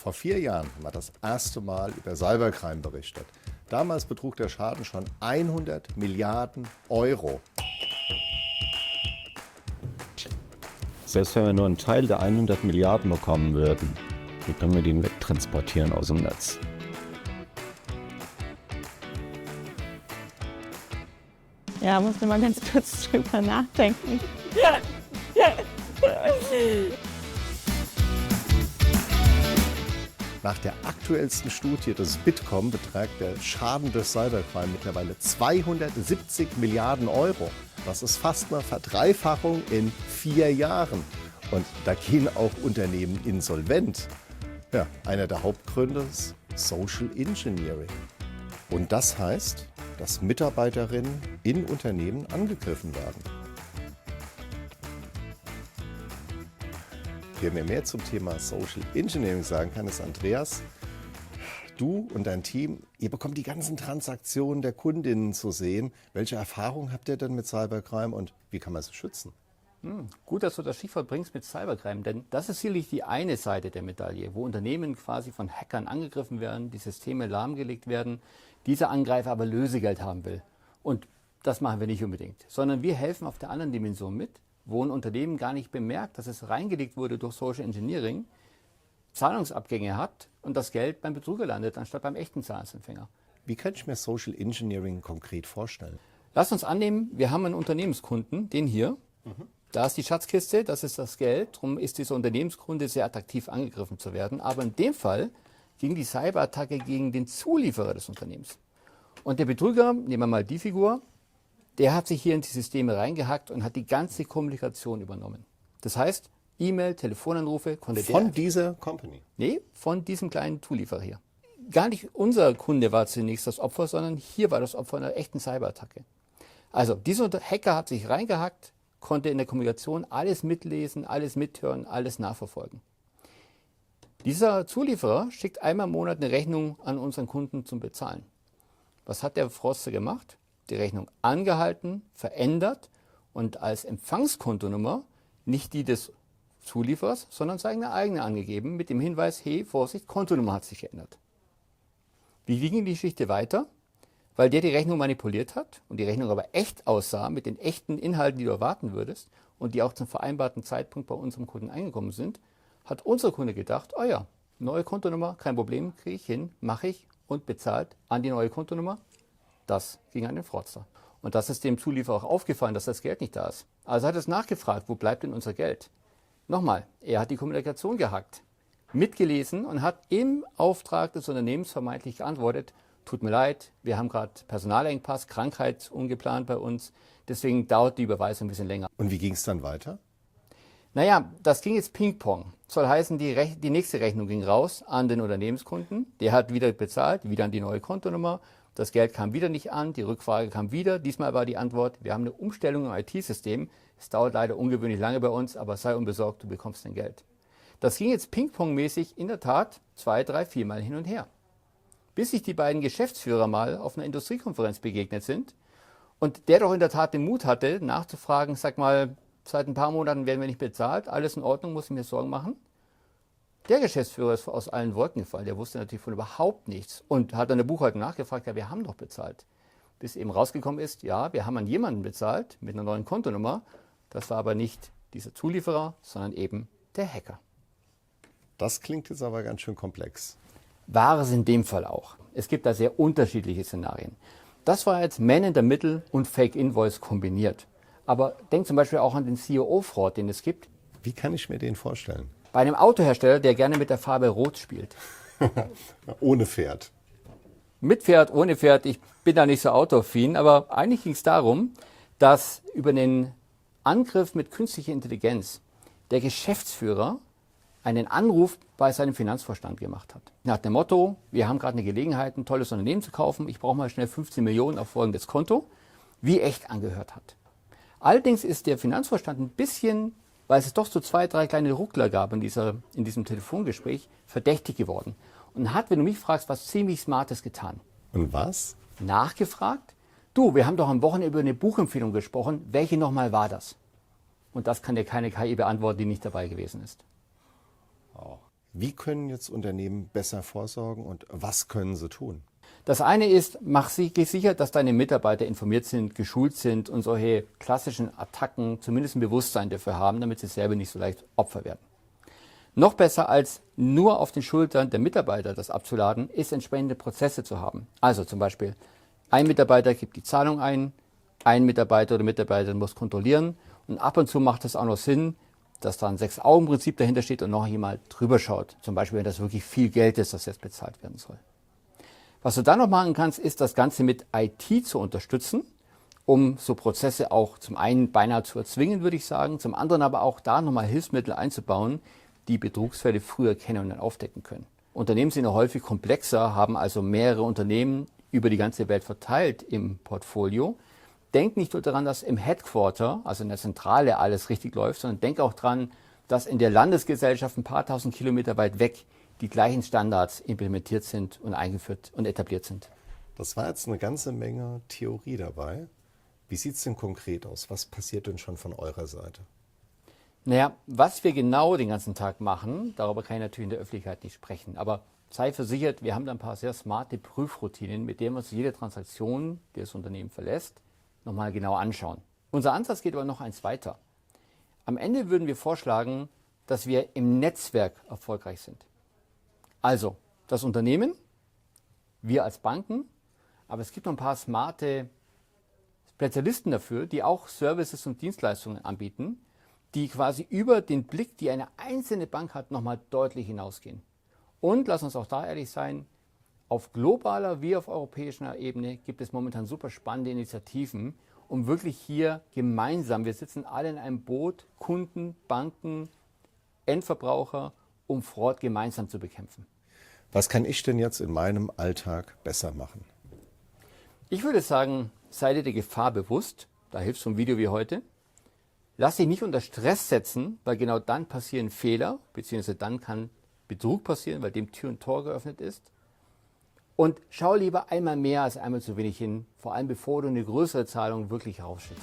Vor 4 Jahren haben wir das erste Mal über Cybercrime berichtet. Damals betrug der Schaden schon 100 Milliarden Euro. Selbst wenn wir nur einen Teil der 100 Milliarden bekommen würden, wie können wir den wegtransportieren aus dem Netz? Ja, musste mal ganz kurz drüber nachdenken. Nach der aktuellsten Studie des Bitkom beträgt der Schaden durch Cybercrime mittlerweile 270 Milliarden Euro. Das ist fast eine Verdreifachung in 4 Jahren. Und da gehen auch Unternehmen insolvent. Ja, einer der Hauptgründe ist Social Engineering. Und das heißt, dass Mitarbeiterinnen in Unternehmen angegriffen werden. Wer mir mehr zum Thema Social Engineering sagen kann, ist Andreas. Du und dein Team, ihr bekommt die ganzen Transaktionen der Kundinnen zu sehen. Welche Erfahrungen habt ihr denn mit Cybercrime und wie kann man sie schützen? Gut, dass du das Stichwort bringst mit Cybercrime, denn das ist sicherlich die eine Seite der Medaille, wo Unternehmen quasi von Hackern angegriffen werden, die Systeme lahmgelegt werden, dieser Angreifer aber Lösegeld haben will. Und das machen wir nicht unbedingt, sondern wir helfen auf der anderen Dimension mit, wo ein Unternehmen gar nicht bemerkt, dass es reingelegt wurde durch Social Engineering, Zahlungsabgänge hat und das Geld beim Betrüger landet, anstatt beim echten Zahlungsempfänger. Wie kann ich mir Social Engineering konkret vorstellen? Lass uns annehmen, wir haben einen Unternehmenskunden, den hier. Da ist die Schatzkiste, das ist das Geld, darum ist dieser Unternehmenskunde sehr attraktiv angegriffen zu werden. Aber in dem Fall ging die Cyberattacke gegen den Zulieferer des Unternehmens. Und der Betrüger, nehmen wir mal die Figur, der hat sich hier in die Systeme reingehackt und hat die ganze Kommunikation übernommen. Das heißt, E-Mail, Telefonanrufe konnte der... Von dieser Company? Nee, von diesem kleinen Zulieferer hier. Gar nicht unser Kunde war zunächst das Opfer, sondern hier war das Opfer einer echten Cyberattacke. Also dieser Hacker hat sich reingehackt, konnte in der Kommunikation alles mitlesen, alles mithören, alles nachverfolgen. Dieser Zulieferer schickt einmal im Monat eine Rechnung an unseren Kunden zum Bezahlen. Was hat der Froster gemacht? Die Rechnung angehalten, verändert und als Empfangskontonummer nicht die des Zulieferers, sondern seine eigene angegeben mit dem Hinweis, hey, Vorsicht, Kontonummer hat sich geändert. Wie ging die Geschichte weiter? Weil der die Rechnung manipuliert hat und die Rechnung aber echt aussah mit den echten Inhalten, die du erwarten würdest und die auch zum vereinbarten Zeitpunkt bei unserem Kunden eingekommen sind, hat unser Kunde gedacht, oh ja, neue Kontonummer, kein Problem, kriege ich hin, mache ich und bezahlt an die neue Kontonummer. Das ging an den Fraudster. Und das ist dem Zulieferer auch aufgefallen, dass das Geld nicht da ist. Also hat er es nachgefragt, wo bleibt denn unser Geld? Nochmal, er hat die Kommunikation gehackt, mitgelesen und hat im Auftrag des Unternehmens vermeintlich geantwortet, tut mir leid, wir haben gerade Personalengpass, Krankheit ungeplant bei uns, deswegen dauert die Überweisung ein bisschen länger. Und wie ging es dann weiter? Naja, das ging jetzt Ping-Pong. Soll heißen, die nächste Rechnung ging raus an den Unternehmenskunden, der hat wieder bezahlt, wieder an die neue Kontonummer, das Geld kam wieder nicht an, die Rückfrage kam wieder, diesmal war die Antwort, wir haben eine Umstellung im IT-System, es dauert leider ungewöhnlich lange bei uns, aber sei unbesorgt, du bekommst dein Geld. Das ging jetzt Ping-Pong-mäßig in der Tat 2, 3, 4 Mal hin und her. Bis sich die beiden Geschäftsführer mal auf einer Industriekonferenz begegnet sind und der doch in der Tat den Mut hatte, nachzufragen, sag mal, seit ein paar Monaten werden wir nicht bezahlt, alles in Ordnung, muss ich mir Sorgen machen. Der Geschäftsführer ist aus allen Wolken gefallen, der wusste natürlich von überhaupt nichts und hat an der Buchhaltung nachgefragt, ja, wir haben doch bezahlt. Bis eben rausgekommen ist, ja, wir haben an jemanden bezahlt mit einer neuen Kontonummer, das war aber nicht dieser Zulieferer, sondern eben der Hacker. Das klingt jetzt aber ganz schön komplex. War es in dem Fall auch. Es gibt da sehr unterschiedliche Szenarien. Das war jetzt Man in the Middle und Fake Invoice kombiniert. Aber denk zum Beispiel auch an den COO-Fraud, den es gibt. Wie kann ich mir den vorstellen? Bei einem Autohersteller, der gerne mit der Farbe Rot spielt. Ohne Pferd. Mit Pferd, ohne Pferd, ich bin da nicht so autoaffin, aber eigentlich ging es darum, dass über den Angriff mit künstlicher Intelligenz der Geschäftsführer einen Anruf bei seinem Finanzvorstand gemacht hat. Nach dem Motto, wir haben gerade eine Gelegenheit, ein tolles Unternehmen zu kaufen, ich brauche mal schnell 15 Millionen auf folgendes Konto, wie echt angehört hat. Allerdings ist der Finanzvorstand ein bisschen, weil es doch so 2, 3 kleine Ruckler gab in diesem Telefongespräch, verdächtig geworden. Und hat, wenn du mich fragst, was ziemlich Smartes getan. Und was? Nachgefragt, du, wir haben doch am Wochenende über eine Buchempfehlung gesprochen, welche nochmal war das? Und das kann dir keine KI beantworten, die nicht dabei gewesen ist. Oh. Wie können jetzt Unternehmen besser vorsorgen und was können sie tun? Das eine ist, geh sicher, dass deine Mitarbeiter informiert sind, geschult sind und solche klassischen Attacken zumindest ein Bewusstsein dafür haben, damit sie selber nicht so leicht Opfer werden. Noch besser als nur auf den Schultern der Mitarbeiter das abzuladen, ist entsprechende Prozesse zu haben. Also zum Beispiel, ein Mitarbeiter gibt die Zahlung ein Mitarbeiter oder Mitarbeiterin muss kontrollieren und ab und zu macht es auch noch Sinn, dass da ein 6-Augen-Prinzip dahinter steht und noch jemand drüber schaut. Zum Beispiel, wenn das wirklich viel Geld ist, das jetzt bezahlt werden soll. Was du dann noch machen kannst, ist das Ganze mit IT zu unterstützen, um so Prozesse auch zum einen beinahe zu erzwingen, würde ich sagen, zum anderen aber auch da nochmal Hilfsmittel einzubauen, die Betrugsfälle früh erkennen und dann aufdecken können. Unternehmen sind ja häufig komplexer, haben also mehrere Unternehmen über die ganze Welt verteilt im Portfolio. Denk nicht nur daran, dass im Headquarter, also in der Zentrale, alles richtig läuft, sondern denk auch daran, dass in der Landesgesellschaft ein paar tausend Kilometer weit weg die gleichen Standards implementiert sind und eingeführt und etabliert sind. Das war jetzt eine ganze Menge Theorie dabei. Wie sieht es denn konkret aus? Was passiert denn schon von eurer Seite? Naja, was wir genau den ganzen Tag machen, darüber kann ich natürlich in der Öffentlichkeit nicht sprechen. Aber sei versichert, wir haben da ein paar sehr smarte Prüfroutinen, mit denen wir uns jede Transaktion, die das Unternehmen verlässt, nochmal genau anschauen. Unser Ansatz geht aber noch eins weiter. Am Ende würden wir vorschlagen, dass wir im Netzwerk erfolgreich sind. Also das Unternehmen, wir als Banken, aber es gibt noch ein paar smarte Spezialisten dafür, die auch Services und Dienstleistungen anbieten, die quasi über den Blick, die eine einzelne Bank hat, nochmal deutlich hinausgehen. Und lass uns auch da ehrlich sein, auf globaler wie auf europäischer Ebene gibt es momentan super spannende Initiativen, um wirklich hier gemeinsam, wir sitzen alle in einem Boot, Kunden, Banken, Endverbraucher, um Fraud gemeinsam zu bekämpfen. Was kann ich denn jetzt in meinem Alltag besser machen? Ich würde sagen, sei dir der Gefahr bewusst, da hilft so ein Video wie heute. Lass dich nicht unter Stress setzen, weil genau dann passieren Fehler, beziehungsweise dann kann Betrug passieren, weil dem Tür und Tor geöffnet ist. Und schau lieber einmal mehr als einmal zu wenig hin, vor allem bevor du eine größere Zahlung wirklich rausschützt.